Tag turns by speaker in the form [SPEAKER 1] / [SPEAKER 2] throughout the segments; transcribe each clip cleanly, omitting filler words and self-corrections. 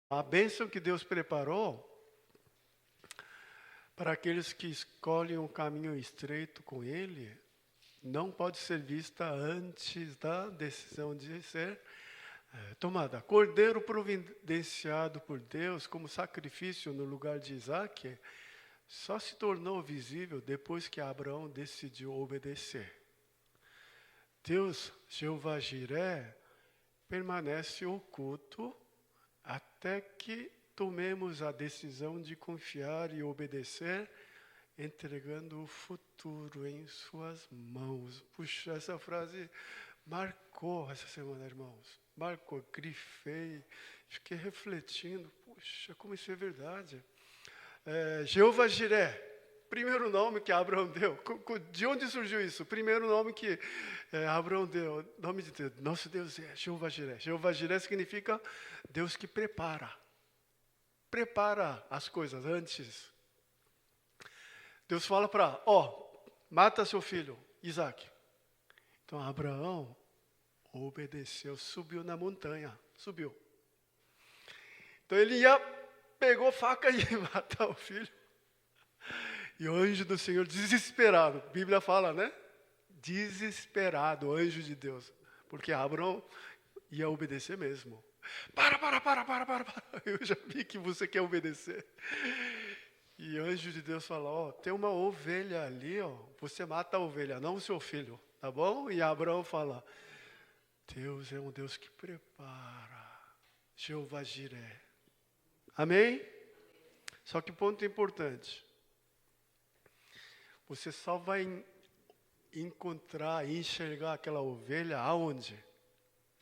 [SPEAKER 1] A bênção que Deus preparou para aqueles que escolhem um caminho estreito com Ele, não pode ser vista antes da decisão de ser tomada. Cordeiro providenciado por Deus como sacrifício no lugar de Isaac, só se tornou visível depois que Abraão decidiu obedecer. Deus, Jeová Jiré, permanece oculto até que tomemos a decisão de confiar e obedecer, entregando o futuro em suas mãos. Puxa, essa frase marcou essa semana, irmãos. Marcou, grifei, fiquei refletindo. Puxa, como isso é verdade. Jeová Jiré, primeiro nome que Abraão deu. De onde surgiu isso? O primeiro nome que Abraão deu, nome de Deus. Nosso Deus é Jeová Jiré. Jeová Jiré significa Deus que prepara. Prepara as coisas antes. Deus fala para, mata seu filho, Isaac. Então Abraão obedeceu, subiu na montanha, subiu. Então ele pegou faca e ia matar o filho. E o anjo do Senhor, desesperado, a Bíblia fala, né? Desesperado, o anjo de Deus. Porque Abraão ia obedecer mesmo. Para. Eu já vi que você quer obedecer. E o anjo de Deus fala, tem uma ovelha ali, você mata a ovelha, não o seu filho, tá bom? E Abraão fala, Deus é um Deus que prepara. Jeová Jiré. Amém? Só que ponto importante. Você só vai encontrar e enxergar aquela ovelha aonde?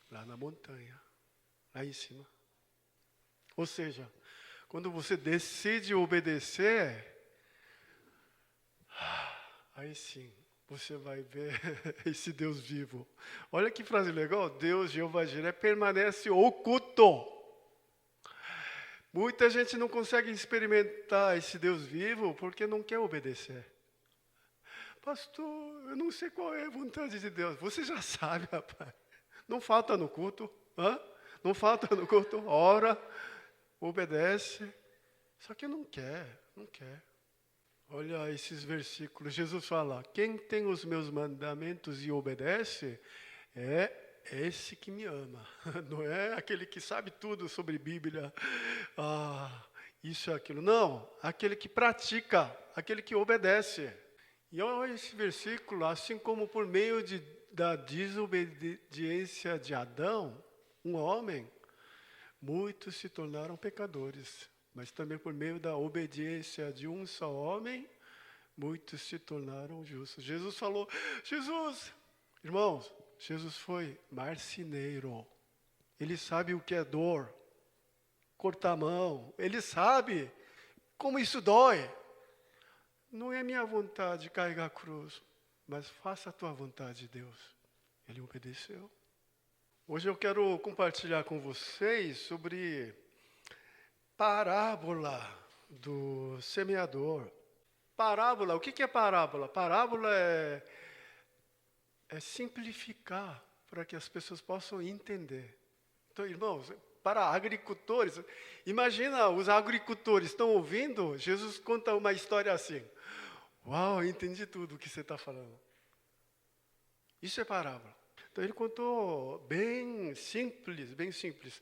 [SPEAKER 1] Lá na montanha. Lá em cima. Ou seja, quando você decide obedecer, aí sim, você vai ver esse Deus vivo. Olha que frase legal. Deus, Jeová Jiré, permanece oculto. Muita gente não consegue experimentar esse Deus vivo porque não quer obedecer. Pastor, eu não sei qual é a vontade de Deus. Você já sabe, rapaz. Não falta no culto. Não falta no culto. Ora, obedece. Só que não quer. Olha esses versículos. Jesus fala, quem tem os meus mandamentos e obedece, é esse que me ama. Não é aquele que sabe tudo sobre Bíblia. Isso e aquilo. Não, aquele que pratica, aquele que obedece. E olha esse versículo, assim como por meio da desobediência de Adão, um homem, muitos se tornaram pecadores. Mas também por meio da obediência de um só homem, muitos se tornaram justos. Jesus falou, irmãos, Jesus foi marceneiro. Ele sabe o que é dor, cortar a mão. Ele sabe como isso dói. Não é minha vontade carregar a cruz, mas faça a tua vontade, Deus. Ele obedeceu. Hoje eu quero compartilhar com vocês sobre parábola do semeador. Parábola, o que é parábola? Parábola é simplificar para que as pessoas possam entender. Então, irmãos, para agricultores, imagina, os agricultores estão ouvindo, Jesus conta uma história assim. Uau, entendi tudo o que você está falando. Isso é parábola. Então ele contou bem simples.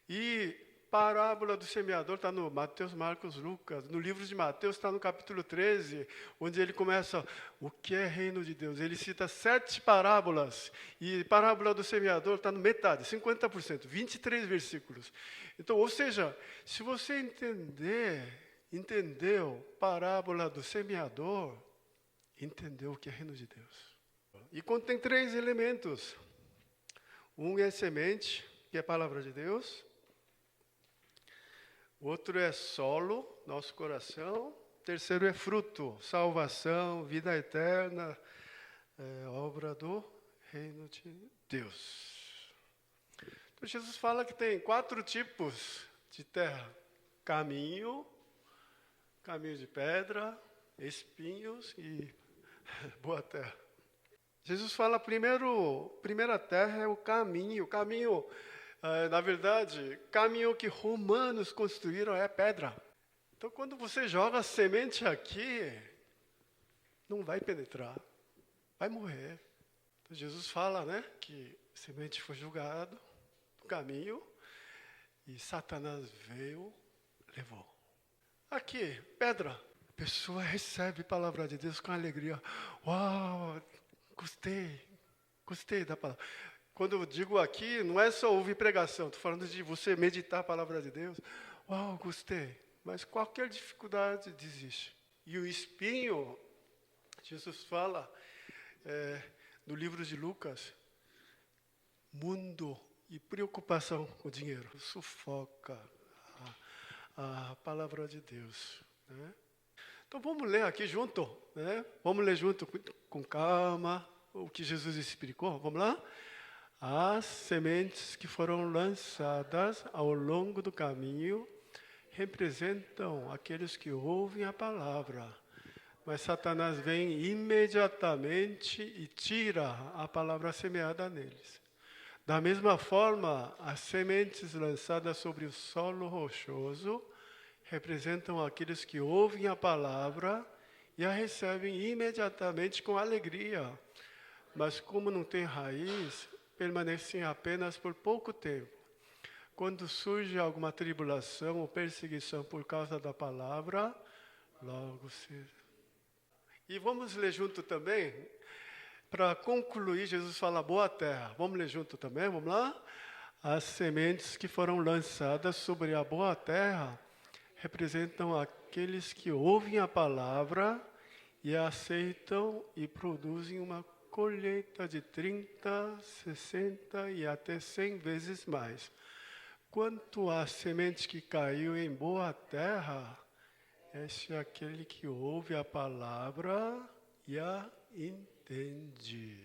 [SPEAKER 1] E parábola do semeador está no Mateus, Marcos, Lucas. No livro de Mateus está no capítulo 13, onde ele começa, o que é reino de Deus? Ele cita 7 parábolas. E parábola do semeador está no metade, 50%, 23 versículos. Então, ou seja, se você entendeu parábola do semeador, entendeu o que é reino de Deus. E contém 3 elementos. Um é semente, que é a palavra de Deus. Outro é solo, nosso coração. Terceiro é fruto, salvação, vida eterna, obra do reino de Deus. Então Jesus fala que tem 4 tipos de terra. Caminho de pedra, espinhos e boa terra. Jesus fala primeira terra é o caminho. O caminho Na verdade, caminho que romanos construíram é pedra. Então, quando você joga a semente aqui, não vai penetrar, vai morrer. Então, Jesus fala, né, que a semente foi jogada no caminho e Satanás veio, levou. Aqui, pedra. A pessoa recebe a palavra de Deus com alegria. Uau, gostei da palavra. Quando eu digo aqui, não é só ouvir pregação, estou falando de você meditar a palavra de Deus. Uau, gostei. Mas qualquer dificuldade desiste. E o espinho, Jesus fala no livro de Lucas, mundo e preocupação com o dinheiro sufoca a palavra de Deus, né? Então vamos ler aqui junto, né? Vamos ler junto com calma o que Jesus explicou. Vamos lá? As sementes que foram lançadas ao longo do caminho representam aqueles que ouvem a palavra. Mas Satanás vem imediatamente e tira a palavra semeada neles. Da mesma forma, as sementes lançadas sobre o solo rochoso representam aqueles que ouvem a palavra e a recebem imediatamente com alegria. Mas como não tem raiz, permanecem apenas por pouco tempo. Quando surge alguma tribulação ou perseguição por causa da palavra, logo se... E vamos ler junto também, para concluir, Jesus fala boa terra. Vamos ler junto também, vamos lá? As sementes que foram lançadas sobre a boa terra representam aqueles que ouvem a palavra e a aceitam e produzem uma colheita de 30, 60 e até 100 vezes mais. Quanto à semente que caiu em boa terra, este é aquele que ouve a palavra e a entende.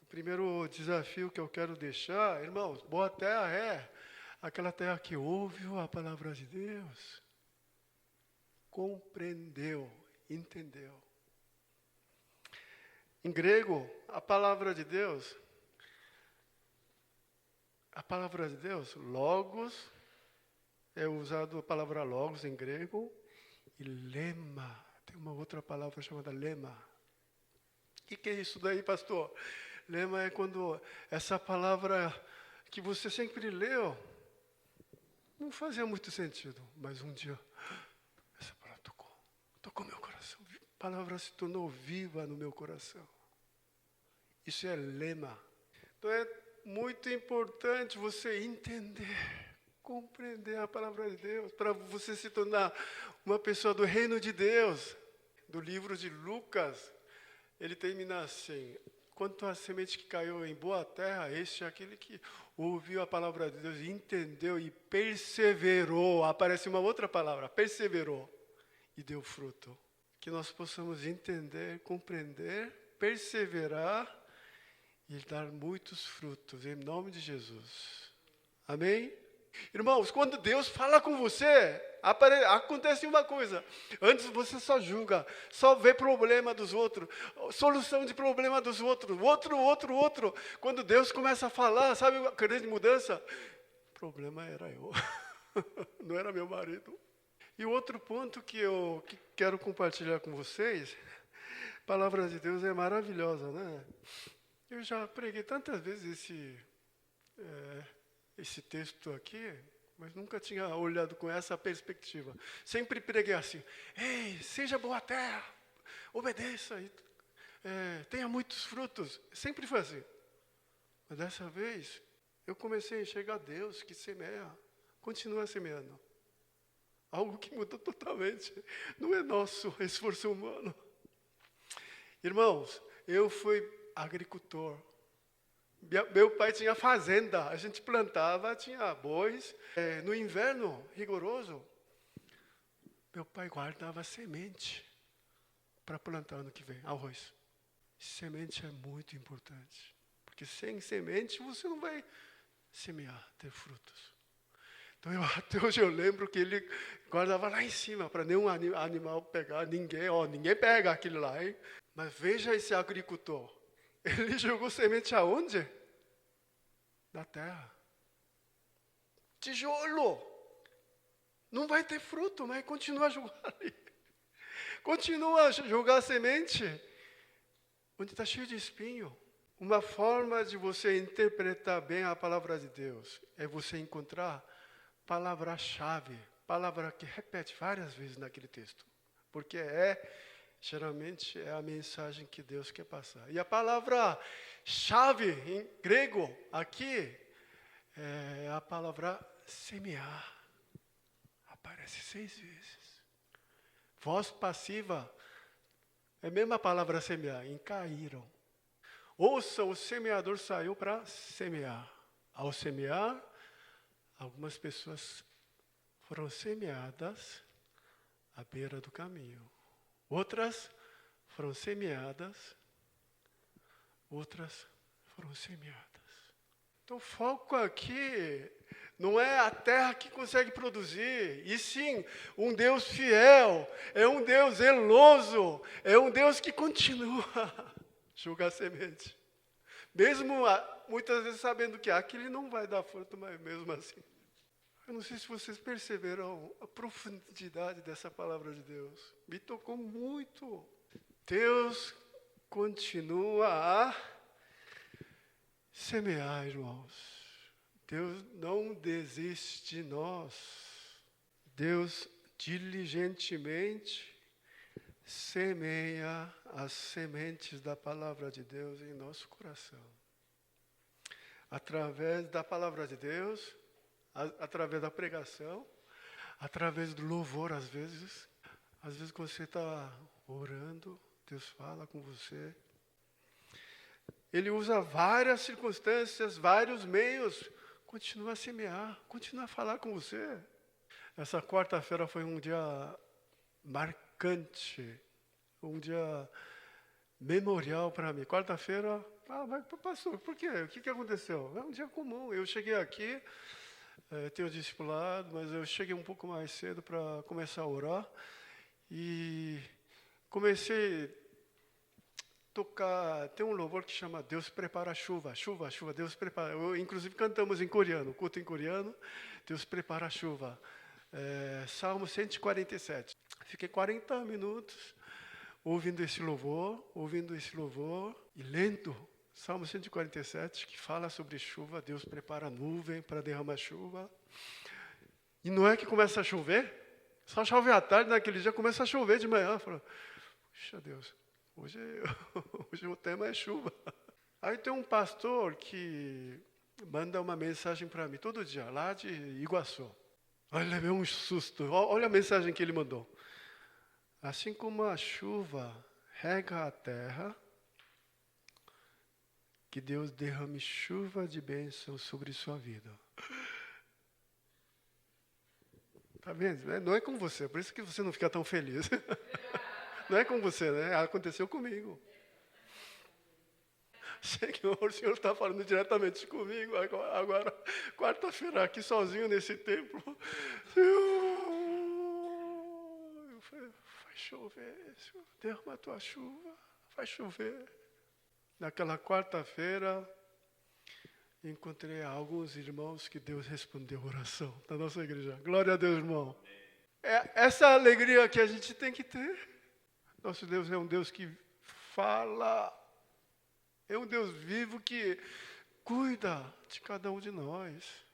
[SPEAKER 1] O primeiro desafio que eu quero deixar, irmãos, boa terra é aquela terra que ouve a palavra de Deus, compreendeu, entendeu. Em grego, a palavra de Deus, logos, é usado a palavra logos em grego, e lema, tem uma outra palavra chamada lema. O que é isso daí, pastor? Lema é quando essa palavra que você sempre leu, não fazia muito sentido, mas um dia, essa palavra tocou meu coração. A palavra se tornou viva no meu coração. Isso é lema. Então é muito importante você entender, compreender a palavra de Deus, para você se tornar uma pessoa do reino de Deus. Do livro de Lucas, ele termina assim: quanto à semente que caiu em boa terra, este é aquele que ouviu a palavra de Deus, entendeu e perseverou. Aparece uma outra palavra, perseverou, e deu fruto. Que nós possamos entender, compreender, perseverar e dar muitos frutos, em nome de Jesus. Amém? Irmãos, quando Deus fala com você, acontece uma coisa. Antes você só julga, só vê problema dos outros, solução de problema dos outros, outro. Quando Deus começa a falar, sabe a grande mudança? O problema era eu, não era meu marido. E o outro ponto que eu quero compartilhar com vocês, a palavra de Deus é maravilhosa, né? Eu já preguei tantas vezes esse texto aqui, mas nunca tinha olhado com essa perspectiva. Sempre preguei assim: ei, seja boa terra, obedeça, tenha muitos frutos. Sempre foi assim. Mas dessa vez, eu comecei a enxergar Deus que semeia, continua semeando. Algo que mudou totalmente. Não é nosso esforço humano. Irmãos, eu fui agricultor. Meu pai tinha fazenda, a gente plantava, tinha bois. No inverno rigoroso, meu pai guardava semente para plantar ano que vem, arroz. Semente é muito importante, porque sem semente você não vai semear, ter frutos. Então, até hoje eu lembro que ele guardava lá em cima, para nenhum animal pegar, ninguém pega aquilo lá, hein? Mas veja esse agricultor. Ele jogou semente aonde? Na terra. tijolo. Não vai ter fruto, mas continua a jogar ali. Continua a jogar a semente, onde está cheio de espinho. Uma forma de você interpretar bem a palavra de Deus é você encontrar palavra-chave, palavra que repete várias vezes naquele texto. Porque geralmente é a mensagem que Deus quer passar. E a palavra-chave em grego aqui é a palavra semear. Aparece 6 vezes. Voz passiva é a mesma palavra semear, encaíram. Ouça, o semeador saiu para semear. Ao semear, algumas pessoas foram semeadas à beira do caminho. Outras foram semeadas, outras foram semeadas. Então, o foco aqui não é a terra que consegue produzir, e sim um Deus fiel, é um Deus zeloso, é um Deus que continua a jogar a semente. Mesmo muitas vezes sabendo que aquele não vai dar fruto, mas mesmo assim. Eu não sei se vocês perceberam a profundidade dessa palavra de Deus. Me tocou muito. Deus continua a semear, irmãos. Deus não desiste de nós. Deus diligentemente semeia as sementes da palavra de Deus em nosso coração. Através da palavra de Deus, através da pregação, através do louvor, às vezes quando você está orando, Deus fala com você. Ele usa várias circunstâncias, vários meios, continua a semear, continua a falar com você. Essa quarta-feira foi um dia marcante, um dia memorial para mim. Quarta-feira, mas pastor, por quê? O que aconteceu? É um dia comum. Eu cheguei aqui, tenho discipulado, mas eu cheguei um pouco mais cedo para começar a orar. E comecei a tocar, tem um louvor que chama Deus prepara a chuva, chuva, chuva, Deus prepara. Inclusive cantamos em coreano, culto em coreano, Deus prepara a chuva. Salmo 147. Fiquei 40 minutos ouvindo esse louvor e lendo Salmo 147, que fala sobre chuva. Deus prepara a nuvem para derramar chuva. E não é que começa a chover, só chove à tarde, naquele dia começa a chover de manhã. Eu falo, puxa Deus, hoje o tema é chuva. Aí tem um pastor que manda uma mensagem para mim todo dia, lá de Iguaçu. Aí eu levei um susto. Olha a mensagem que ele mandou. Assim como a chuva rega a terra, que Deus derrame chuva de bênção sobre sua vida. Tá vendo? Não é com você, por isso que você não fica tão feliz. Não é com você, né? Aconteceu comigo. Senhor, o Senhor está falando diretamente comigo agora, quarta-feira, aqui sozinho nesse templo. Senhor, eu falei, vai chover, Senhor, derrama a tua chuva, vai chover. Naquela quarta-feira, encontrei alguns irmãos que Deus respondeu a oração da nossa igreja. Glória a Deus, irmão. É essa alegria que a gente tem que ter. Nosso Deus é um Deus que fala. É um Deus vivo que cuida de cada um de nós.